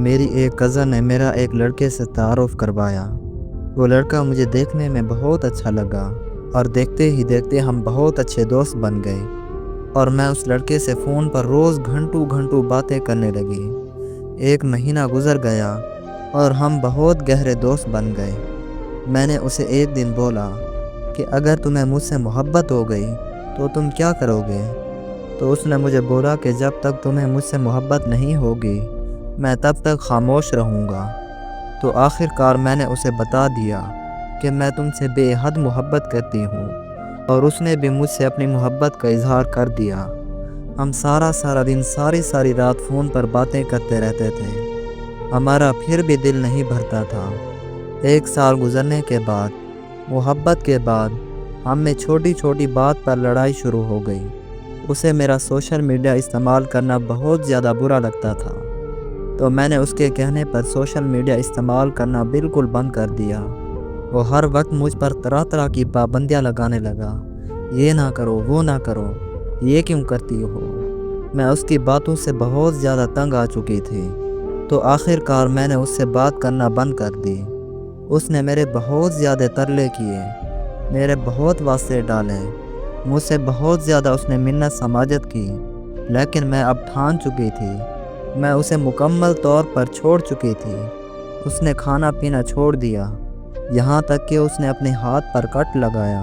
میری ایک کزن نے میرا ایک لڑکے سے تعارف کروایا۔ وہ لڑکا مجھے دیکھنے میں بہت اچھا لگا اور دیکھتے ہی دیکھتے ہم بہت اچھے دوست بن گئے اور میں اس لڑکے سے فون پر روز گھنٹوں گھنٹوں باتیں کرنے لگی۔ 1 مہینہ گزر گیا اور ہم بہت گہرے دوست بن گئے۔ میں نے اسے ایک دن بولا کہ اگر تمہیں مجھ سے محبت ہو گئی تو تم کیا کرو گے؟ تو اس نے مجھے بولا کہ جب تک تمہیں مجھ سے محبت نہیں ہوگی میں تب تک خاموش رہوں گا۔ تو آخر کار میں نے اسے بتا دیا کہ میں تم سے بے حد محبت کرتی ہوں اور اس نے بھی مجھ سے اپنی محبت کا اظہار کر دیا۔ ہم سارا دن ساری رات فون پر باتیں کرتے رہتے تھے۔ ہمارا پھر بھی دل نہیں بھرتا تھا۔ 1 سال گزرنے کے بعد، محبت کے بعد، ہم میں چھوٹی چھوٹی بات پر لڑائی شروع ہو گئی۔ اسے میرا سوشل میڈیا استعمال کرنا بہت زیادہ برا لگتا تھا، تو میں نے اس کے کہنے پر سوشل میڈیا استعمال کرنا بالکل بند کر دیا۔ وہ ہر وقت مجھ پر طرح کی پابندیاں لگانے لگا۔ یہ نہ کرو، وہ نہ کرو، یہ کیوں کرتی ہو؟ میں اس کی باتوں سے بہت زیادہ تنگ آ چکی تھی، تو آخر کار میں نے اس سے بات کرنا بند کر دی۔ اس نے میرے بہت زیادہ ترلے کیے، میرے بہت واسطے ڈالے، مجھ سے بہت زیادہ اس نے منت سماجت کی، لیکن میں اب ٹھان چکی تھی۔ میں اسے مکمل طور پر چھوڑ چکی تھی۔ اس نے کھانا پینا چھوڑ دیا، یہاں تک کہ اس نے اپنے ہاتھ پر کٹ لگایا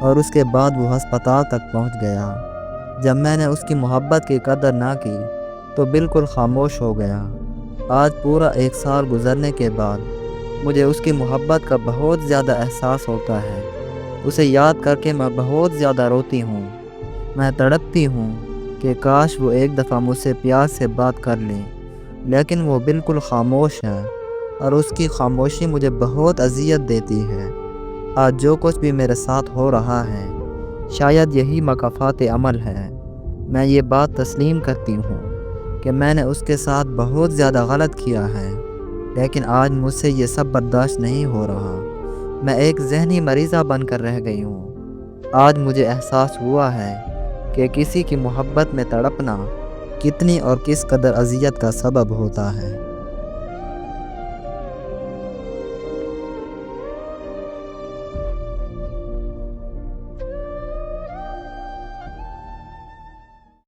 اور اس کے بعد وہ ہسپتال تک پہنچ گیا۔ جب میں نے اس کی محبت کی قدر نہ کی تو بالکل خاموش ہو گیا۔ آج پورا 1 سال گزرنے کے بعد مجھے اس کی محبت کا بہت زیادہ احساس ہوتا ہے۔ اسے یاد کر کے میں بہت زیادہ روتی ہوں۔ میں تڑپتی ہوں کہ کاش وہ ایک دفعہ مجھ سے پیار سے بات کر لیں، لیکن وہ بالکل خاموش ہے اور اس کی خاموشی مجھے بہت اذیت دیتی ہے۔ آج جو کچھ بھی میرے ساتھ ہو رہا ہے شاید یہی مکافات عمل ہے۔ میں یہ بات تسلیم کرتی ہوں کہ میں نے اس کے ساتھ بہت زیادہ غلط کیا ہے، لیکن آج مجھ سے یہ سب برداشت نہیں ہو رہا۔ میں ایک ذہنی مریضہ بن کر رہ گئی ہوں۔ آج مجھے احساس ہوا ہے کہ کسی کی محبت میں تڑپنا کتنی اور کس قدر اذیت کا سبب ہوتا ہے۔